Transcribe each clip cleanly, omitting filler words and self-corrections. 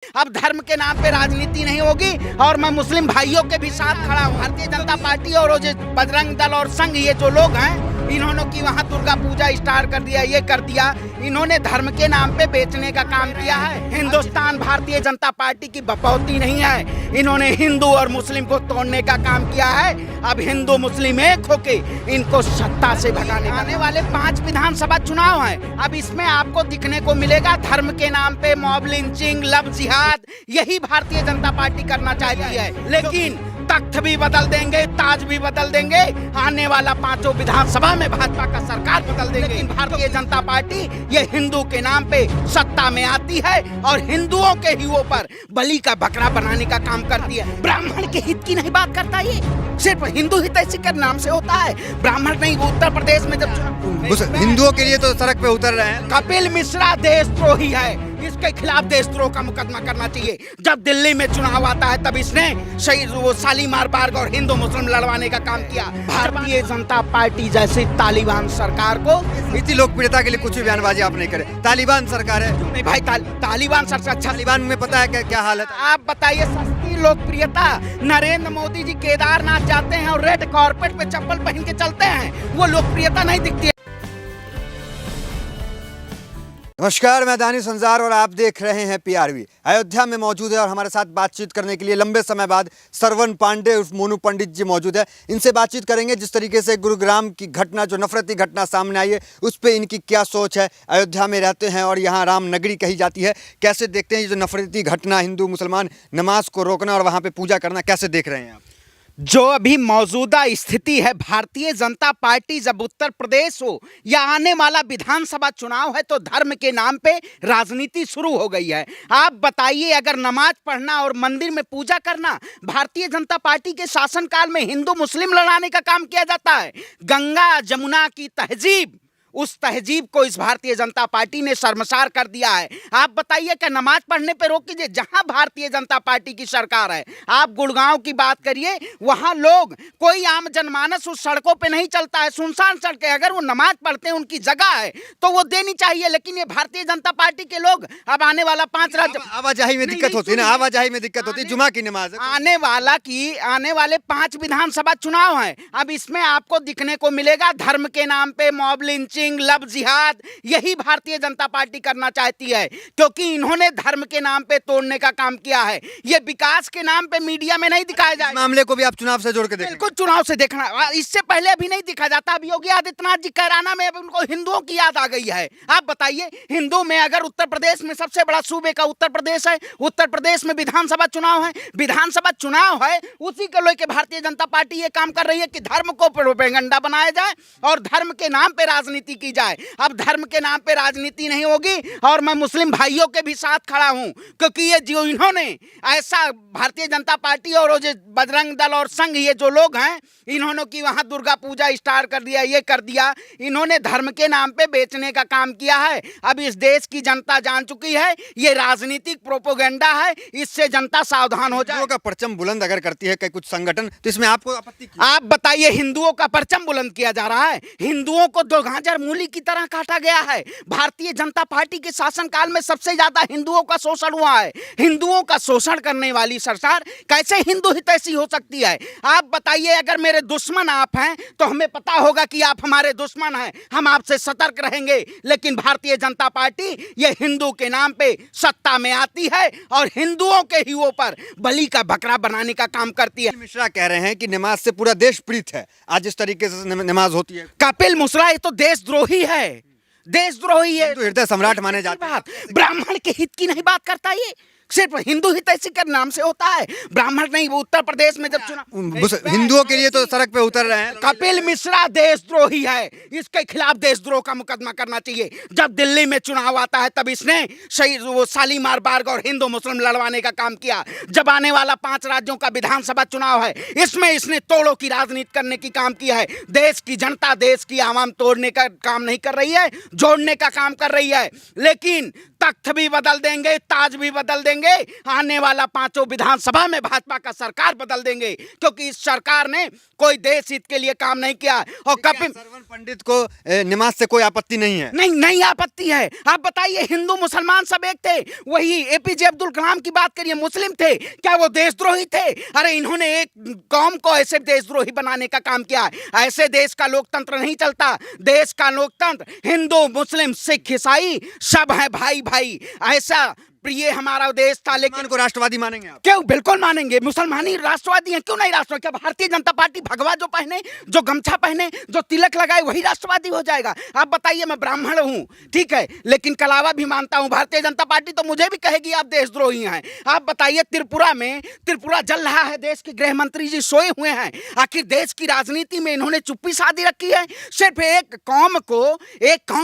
अब धर्म के नाम पे राजनीति नहीं होगी और मैं मुस्लिम भाइयों के भी साथ खड़ा हूँ। भारतीय जनता पार्टी और जो बजरंग दल और संघ ये जो लोग हैं इन्होंने की वहाँ दुर्गा पूजा स्टार्ट कर दिया, ये कर दिया। इन्होंने धर्म के नाम पे बेचने का काम किया है। हिंदुस्तान भारतीय जनता पार्टी की बपौती नहीं है। इन्होंने हिंदू और मुस्लिम को तोड़ने का काम किया है। अब हिंदू मुस्लिम एक होके इनको सत्ता से भगाने का। आने वाले 5 विधानसभा चुनाव हैं। अब इसमें आपको दिखने को मिलेगा धर्म के नाम पे मॉब लिंचिंग, लव जिहाद, यही भारतीय जनता पार्टी करना चाहती है। लेकिन तख्त भी बदल देंगे, ताज भी बदल देंगे, आने वाला 5 विधानसभा में भाजपा का सरकार बदल देंगे। लेकिन भारतीय जनता पार्टी ये हिंदू के नाम पे सत्ता में आती है और हिंदुओं के हितों पर बलि का बकरा बनाने का काम करती है। ब्राह्मण के हित की नहीं बात करता, ये सिर्फ हिंदू हितैषी के नाम से होता है। ब्राह्मण नहीं, उत्तर प्रदेश में जब हिंदुओं के लिए तो सड़क पे उतर रहे हैं। कपिल मिश्रा देशद्रोही है, इसके खिलाफ देशद्रोह का मुकदमा करना चाहिए। जब दिल्ली में चुनाव आता है तब इसने वो शालीमार बाग और हिंदू मुस्लिम लड़वाने का काम किया। भारतीय जनता पार्टी जैसी तालिबान सरकार को इतनी लोकप्रियता के लिए कुछ भी बयानबाजी आप नहीं करें। तालिबान सरकार है नहीं भाई, तालिबान सरकार। तालिबान में पता है क्या हालत है? आप बताइए, सस्ती लोकप्रियता। नरेंद्र मोदी जी केदारनाथ जाते हैं और रेड कारपेट पे चप्पल पहन के चलते हैं, वो लोकप्रियता नहीं दिखती है। नमस्कार, मैं दानिश संजार और आप देख रहे हैं पीआरवी। अयोध्या में मौजूद है और हमारे साथ बातचीत करने के लिए लंबे समय बाद सरवन पांडे उर्फ मोनू पंडित जी मौजूद है। इनसे बातचीत करेंगे जिस तरीके से गुरुग्राम की घटना, जो नफरती घटना सामने आई है, उस पर इनकी क्या सोच है। अयोध्या में रहते हैं और यहाँ राम नगरी कही जाती है, कैसे देखते हैं ये जो नफरती घटना, हिंदू मुसलमान नमाज को रोकना और वहाँ पर पूजा करना, कैसे देख रहे हैं आप? जो अभी मौजूदा स्थिति है, भारतीय जनता पार्टी जब उत्तर प्रदेश हो या आने वाला विधानसभा चुनाव है तो धर्म के नाम पे राजनीति शुरू हो गई है। आप बताइए, अगर नमाज पढ़ना और मंदिर में पूजा करना भारतीय जनता पार्टी के शासनकाल में हिंदू मुस्लिम लड़ाने का काम किया जाता है। गंगा जमुना की तहजीब, उस तहजीब को इस भारतीय जनता पार्टी ने शर्मसार कर दिया है। आप बताइए कि नमाज पढ़ने पे रोक कीजिए, जहां भारतीय जनता पार्टी की सरकार है। आप गुड़गांव की बात करिए, वहां लोग, कोई आम जनमानस उस सड़कों पे नहीं चलता है, सुनसान सड़कें। अगर वो नमाज पढ़ते हैं, उनकी जगह है तो वो देनी चाहिए। लेकिन ये भारतीय जनता पार्टी के लोग अब आने वाला 5 राज्य आवाजाही में दिक्कत होती है ना, आवाजाही में दिक्कत होती है। जुमा की नमाज आने वाले 5 विधानसभा चुनाव है। अब इसमें आपको दिखने को मिलेगा धर्म के नाम पे मॉब लिंचिंग, लव जिहाद, यही भारतीय जनता पार्टी करना चाहती है, क्योंकि इन्होंने धर्म के नाम पे तोड़ने का काम किया है। ये विकास के नाम पे मीडिया में नहीं दिखाया जाए। मामले को भी आप चुनाव से जोड़ के देखिए। बिल्कुल, चुनाव से देखना, इससे पहले अभी नहीं दिखा जाता। अब योगी आदित्यनाथ जी कैराना में अब उनको हिंदुओं की याद आ गई है। आप बताइए, हिंदू में अगर उत्तर प्रदेश में सबसे बड़ा सूबे का उत्तर प्रदेश है, उत्तर प्रदेश में विधानसभा चुनाव है, विधानसभा चुनाव है, उसी को लेकर भारतीय जनता पार्टी ये काम कर रही है कि धर्म को प्रोपेगेंडा बनाया जाए और धर्म के नाम पे राजनीति की जाए। अब धर्म के नाम पे राजनीति नहीं होगी और मैं मुस्लिम भाइयों के भी साथ खड़ा हूं, क्योंकि ये जो इन्होंने ऐसा भारतीय जनता पार्टी और जो बजरंग दल और संघ ये जो लोग हैं, इन्होंने की वहां दुर्गा पूजा स्टार्ट कर दिया, ये कर दिया। इन्होंने धर्म के नाम पे बेचने का काम किया है। अब इस देश की जनता जान चुकी है ये राजनीतिक प्रोपेगेंडा है, इससे जनता सावधान हो जाए। का परचम बुलंद अगर करती है कुछ संगठन, तो इसमें आपको आपत्ति क्यों? आप बताइए, हिंदुओं का परचम बुलंद किया जा रहा है, हिंदुओं को दो गाजर मूली की तरह काटा गया है। भारतीय जनता पार्टी के शासनकाल में सबसे ज्यादा हिंदुओं का शोषण हुआ है। हिंदुओं का शोषण करने वाली सरकार कैसे हिंदू हितैषी हो सकती है? आप बताइए, अगर मेरे दुश्मन आप हैं तो हमें पता होगा कि आप हमारे दुश्मन हैं, हम आपसे सतर्क रहेंगे। लेकिन भारतीय जनता पार्टी ये हिंदू के नाम पे सत्ता में आती है और हिंदुओं के हितों पर बलि का बकरा बनाने का काम करती है। मिश्रा कह रहे हैं कि नमाज से पूरा देश प्रीत है। आज इस तरीके से नमाज होती है, कपिल मिश्रा ये तो देशद्रोही है, देशद्रोही है, तो हृदय सम्राट माने जाते हैं। ब्राह्मण के हित की नहीं बात करता, ये सिर्फ हिंदू हितैषी के नाम से होता है। ब्राह्मण नहीं, उत्तर प्रदेश में जब चुनाव, हिंदुओं के लिए तो सड़क पे उतर रहे हैं। कपिल मिश्रा देशद्रोही है, इसके खिलाफ देशद्रोह का मुकदमा करना चाहिए। जब दिल्ली में चुनाव आता है तब इसने वो शालीमार बाग और हिंदू मुस्लिम लड़वाने का काम किया। जब आने वाला 5 राज्यों का विधानसभा चुनाव है, इसमें इसने तोड़ों की राजनीति करने की काम किया है। देश की जनता, देश की आवाम तोड़ने का काम नहीं कर रही है, जोड़ने का काम कर रही है। लेकिन तख्त भी बदल देंगे, ताज भी बदल देंगे, आने वाला 5 विधानसभा में भाजपा का सरकार बदल देंगे, क्योंकि इस सरकार ने कोई देश हित के लिए काम नहीं किया। और कपिल सरवन पंडित को नमाज से कोई आपत्ति नहीं है? नहीं, नहीं आपत्ति है। आप बताइए, हिंदू मुसलमान सब एक थे। वही एपीजे अब्दुल कलाम की बात करिए, मुस्लिम थे, क्या वो देशद्रोही थे? अरे इन्होंने एक कौम को ऐसे देशद्रोही बनाने का काम किया है। ऐसे देश का लोकतंत्र नहीं चलता। देश का लोकतंत्र हिंदू मुस्लिम सिख ईसाई सब है भाई भाई, ऐसा प्रिय हमारा देश था। लेकिन को राष्ट्रवादी मानेंगे आप? क्यों, बिल्कुल मानेंगे। मुसलमान ही राष्ट्रवादी हैं, क्यों नहीं राष्ट्रवादी? क्या भारतीय जनता पार्टी भगवा जो पहने, जो गमछा पहने, जो तिलक लगाए, वही राष्ट्रवादी हो जाएगा? आप बताइए, मैं ब्राह्मण हूं, ठीक है, लेकिन कलावा भी मानता हूं। भारतीय जनता पार्टी तो मुझे भी कहेगी आप देशद्रोही हैं। आप बताइए, त्रिपुरा जल रहा है, देश के गृह मंत्री जी सोए हुए हैं। आखिर देश की राजनीति में इन्होंने चुप्पी साधी रखी है। सिर्फ एक कौम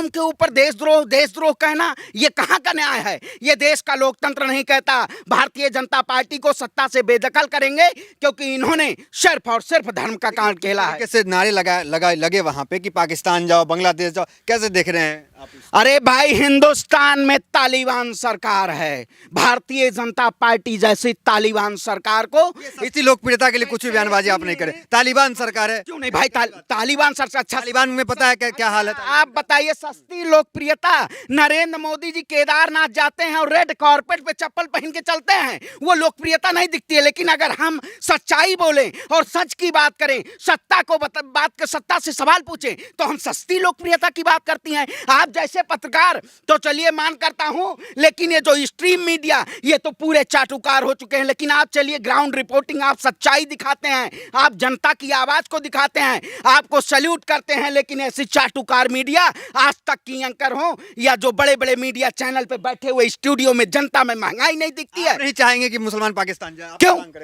के ऊपर देशद्रोह कहना, ये कहां का न्याय है? ये देश का लोकतंत्र नहीं कहता। भारतीय जनता पार्टी को सत्ता से बेदखल करेंगे, क्योंकि इन्होंने सिर्फ और सिर्फ धर्म का कांड खेला है। कैसे नारे लगे वहां पे कि पाकिस्तान जाओ, बांग्लादेश जाओ, कैसे देख रहे हैं आप? अरे भाई, हिंदुस्तान में तालिबान सरकार है। भारतीय जनता पार्टी जैसी तालिबान सरकार को, इसी लोकप्रियता के लिए कुछ भी बयानबाजी आप नहीं करें। तालिबान सरकार है, क्यों नहीं भाई? तालिबान सरकार, तालिबान में पता है क्या हाल है? आप बताइए, सस्ती लोकप्रियता। नरेंद्र मोदी जी केदारनाथ जाते हैं और रेड कारपेट पे चप्पल पहन के चलते हैं, वो लोकप्रियता नहीं दिखती है। लेकिन अगर हम सच्चाई बोलें और सच की बात करें, सत्ता से सवाल पूछें, तो हम सस्ती लोकप्रियता की बात करती हैं। आप जैसे पत्रकार तो चलिए मान करता हूं, लेकिन ये जो स्ट्रीम मीडिया, ये तो पूरे चाटुकार हो चुके हैं। लेकिन आप चलिए ग्राउंड रिपोर्टिंग, आप सच्चाई दिखाते हैं, आप जनता की आवाज को दिखाते हैं, आपको सैल्यूट करते हैं। लेकिन ऐसी चाटुकार मीडिया, आज तक की एंकर हो या जो बड़े बड़े मीडिया चैनल पे बैठे हुए स्टूडियो में, जनता में महंगाई नहीं दिखती है। नहीं चाहेंगे कि मुसलमान पाकिस्तान जाए?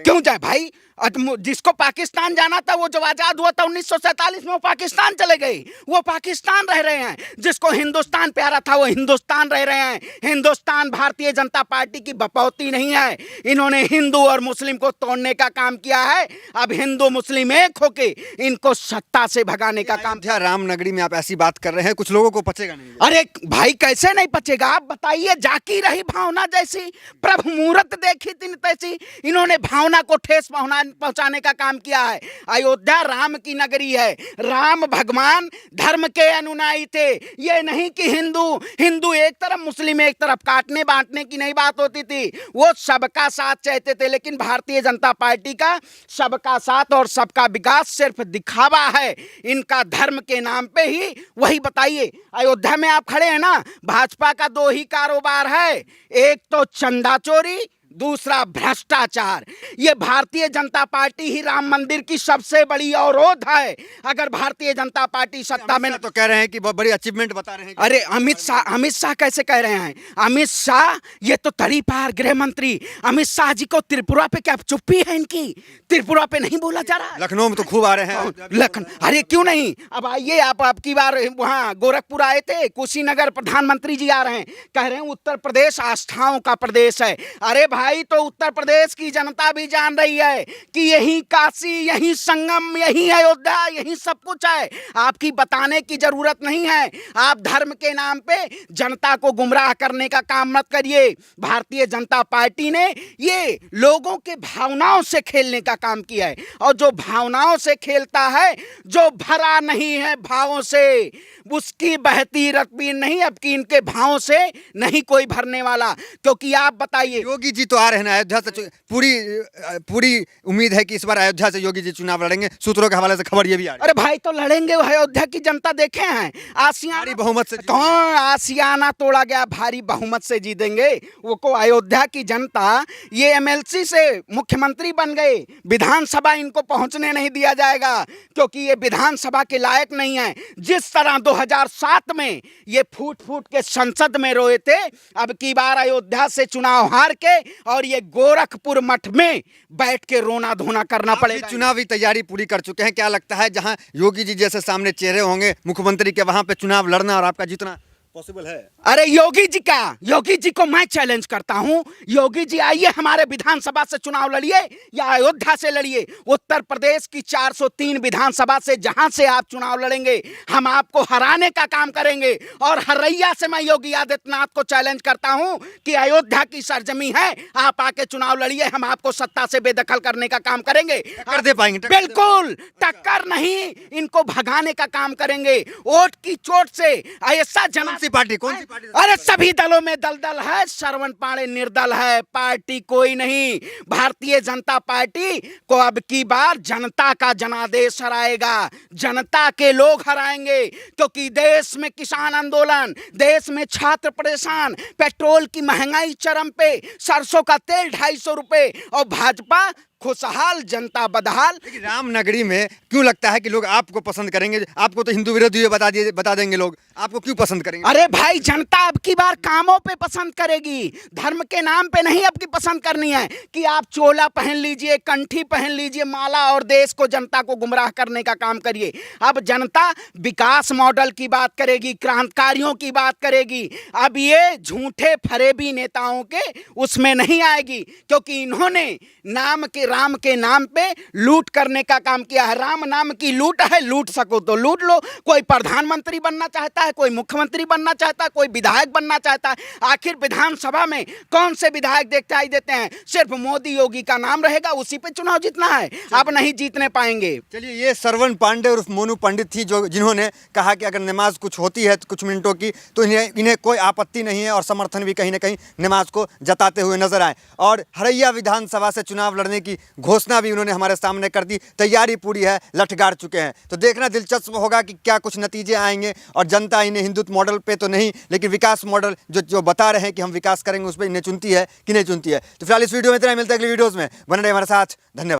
क्यों जाए भाई? जिसको पाकिस्तान जाना था, वो जब आजाद हुआ था 1947 में, वो पाकिस्तान चले गए, वो पाकिस्तान रह रहे हैं। जिसको हिंदुस्तान प्यारा था, वो हिंदुस्तान रह रहे हैं। हिंदुस्तान भारतीय जनता पार्टी की बपौती नहीं है। इन्होंने हिंदू और मुस्लिम को तोड़ने का काम किया है। अब हिंदू मुस्लिम एक होके इनको सत्ता से भगाने का काम। रामनगरी में आप ऐसी बात कर रहे हैं, कुछ लोगों को पचेगा नहीं। अरे भाई, कैसे नहीं पचेगा? आप बताइए, जाकी रही भावना जैसी, प्रभु मुहूर्त देखी तीन तैसी। इन्होंने भावना को ठेस पहुंचाने का काम किया है। अयोध्या राम की नगरी है। राम भगवान धर्म के अनुयायी थे। ये नहीं कि हिंदू एक तरफ, मुस्लिम एक तरफ, काटने बांटने की नहीं बात होती थी। वो सबका साथ चाहते थे। लेकिन भारतीय जनता पार्टी का सबका साथ और सबका विकास सिर्फ दिखावा है, इनका धर्म के नाम पे ही। वही बताइए, अयोध्या में आप खड़े हैं ना, भाजपा का 2 ही कारोबार है, एक तो चंदा चोरी, दूसरा भ्रष्टाचार। ये भारतीय जनता पार्टी ही राम मंदिर की सबसे बड़ी अवरोध है। अगर भारतीय जनता पार्टी सत्ता में, तो कह रहे हैं कि बहुत बड़ी अचीवमेंट बता रहे हैं। अरे अमित शाह कैसे कह रहे हैं? अमित शाह, ये तो तरी पार गृह मंत्री अमित शाह जी को त्रिपुरा पे क्या चुप्पी है इनकी? त्रिपुरा पे नहीं बोला जा रहा? लखनऊ में तो खूब आ रहे हैं। अरे क्यों नहीं? अब आइए, आप की बार वहाँ गोरखपुर आए थे, कुशीनगर प्रधानमंत्री जी आ रहे हैं, कह रहे हैं उत्तर प्रदेश आस्थाओं का प्रदेश है। अरे भाई, तो उत्तर प्रदेश की जनता भी जान रही है कि यही काशी, यही संगम, यही अयोध्या, यही सब कुछ है। आपकी बताने की जरूरत नहीं है। आप धर्म के नाम पे जनता को गुमराह करने का काम मत करिए। भारतीय जनता पार्टी ने ये लोगों के भावनाओं से खेलने का काम किया है, और जो भावनाओं से खेलता है, जो भरा नहीं है भावों से, उसकी बहती रकबी नहीं। अब की इनके भावों से नहीं कोई भरने वाला। क्योंकि आप बताइए, योगी जी तो आ रहे हैं अयोध्या से, पूरी उम्मीद है कि इस बार अयोध्या से योगी जी चुनाव लड़ेंगे। सूत्रों के हवाले से खबर ये भी आ रही है। अरे भाई, तो लड़ेंगे। अयोध्या की जनता देखे हैं, भारी बहुमत से कौन आसियाना तोड़ा गया, भारी बहुमत से जीतेंगे। वो को अयोध्या की जनता, ये एमएलसी से मुख्यमंत्री बन गए, विधानसभा इनको पहुंचने नहीं दिया जाएगा, क्योंकि ये विधानसभा के लायक नहीं है। जिस तरह 2007 में ये फूट फूट के संसद में रोए थे, अब की बार अयोध्या से चुनाव हार के और ये गोरखपुर मठ में बैठ के रोना धोना करना पड़ेगा। चुनावी तैयारी पूरी कर चुके हैं। क्या लगता है, जहां योगी जी जैसे सामने चेहरे होंगे मुख्यमंत्री के, वहां पे चुनाव लड़ना और आपका जीतना? पॉसिबल है? अरे योगी जी को मैं चैलेंज करता हूं। योगी जी आइए, हमारे विधानसभा से चुनाव लड़िए या अयोध्या से लड़िए। उत्तर प्रदेश की 403 विधानसभा से जहां से आप चुनाव लड़ेंगे, हम आपको हराने का काम करेंगे। और हरैया से मैं योगी आदित्यनाथ को चैलेंज करता हूं कि अयोध्या की सरजमी है, आप आके चुनाव लड़िए, हम आपको सत्ता से बेदखल करने का काम करेंगे। टक्कर दे पाएंगे? बिल्कुल टक्कर नहीं, इनको भगाने का काम करेंगे वोट की चोट से। ऐसा कौन सी पार्टी? अरे सभी दलों में दलदल है, श्रवण पांडे निर्दल है, पार्टी कोई नहीं। भारतीय जनता पार्टी को अब की बार जनता का जनादेश हराएगा, जनता के लोग हराएंगे। क्योंकि देश में किसान आंदोलन, देश में छात्र परेशान, पेट्रोल की महंगाई चरम पे, सरसों का तेल 250 रुपए, और भाजपा खुशहाल, जनता बदहाल। लेकिन रामनगरी में क्यों लगता है कि लोग आपको पसंद करेंगे? आपको तो हिंदू विरोधी बता देंगे लोग, आपको क्यों पसंद करेंगे? अरे भाई, जनता अब की बार कामों पे पसंद करेगी, धर्म के नाम पे नहीं अब की पसंद करनी है कि आप चोला पहन लीजिए, कंठी पहन लीजिए, माला, और देश को, जनता को गुमराह करने का काम करिए। अब जनता विकास मॉडल की बात करेगी, क्रांतिकारियों की बात करेगी। अब ये झूठे फरेबी नेताओं के उसमें नहीं आएगी, क्योंकि इन्होंने राम के नाम पे लूट करने का काम किया है। राम नाम की लूट है, लूट सको तो लूट लो। कोई प्रधानमंत्री बनना चाहता है, कोई मुख्यमंत्री बनना चाहता है, कोई विधायक बनना चाहता है। आखिर विधानसभा में कौन से विधायक दिखाई देते हैं? सिर्फ मोदी योगी का नाम रहेगा, उसी पे चुनाव जीतना है, अब नहीं जीतने पाएंगे। चलिए, ये श्रवण पांडे और मोनू पंडित थी जिन्होंने कहा कि अगर नमाज कुछ होती है तो कुछ मिनटों की, तो इन्हें कोई आपत्ति नहीं है, और समर्थन भी कहीं ना कहीं नमाज को जताते हुए नजर आए। और हरैया विधानसभा से चुनाव लड़ने की घोषणा भी उन्होंने हमारे सामने कर दी। तैयारी पूरी है, लठ गाड़ चुके हैं। तो देखना दिलचस्प होगा कि क्या कुछ नतीजे आएंगे, और जनता इन्हें हिंदुत्व मॉडल पे तो नहीं, लेकिन विकास मॉडल जो बता रहे हैं कि हम विकास करेंगे, उस पर इन्हें चुनती है कि नहीं चुनती है। तो फिलहाल इस वीडियो में इतना ही, मिलता है अगली वीडियोस में। बने रहे हमारे साथ, धन्यवाद।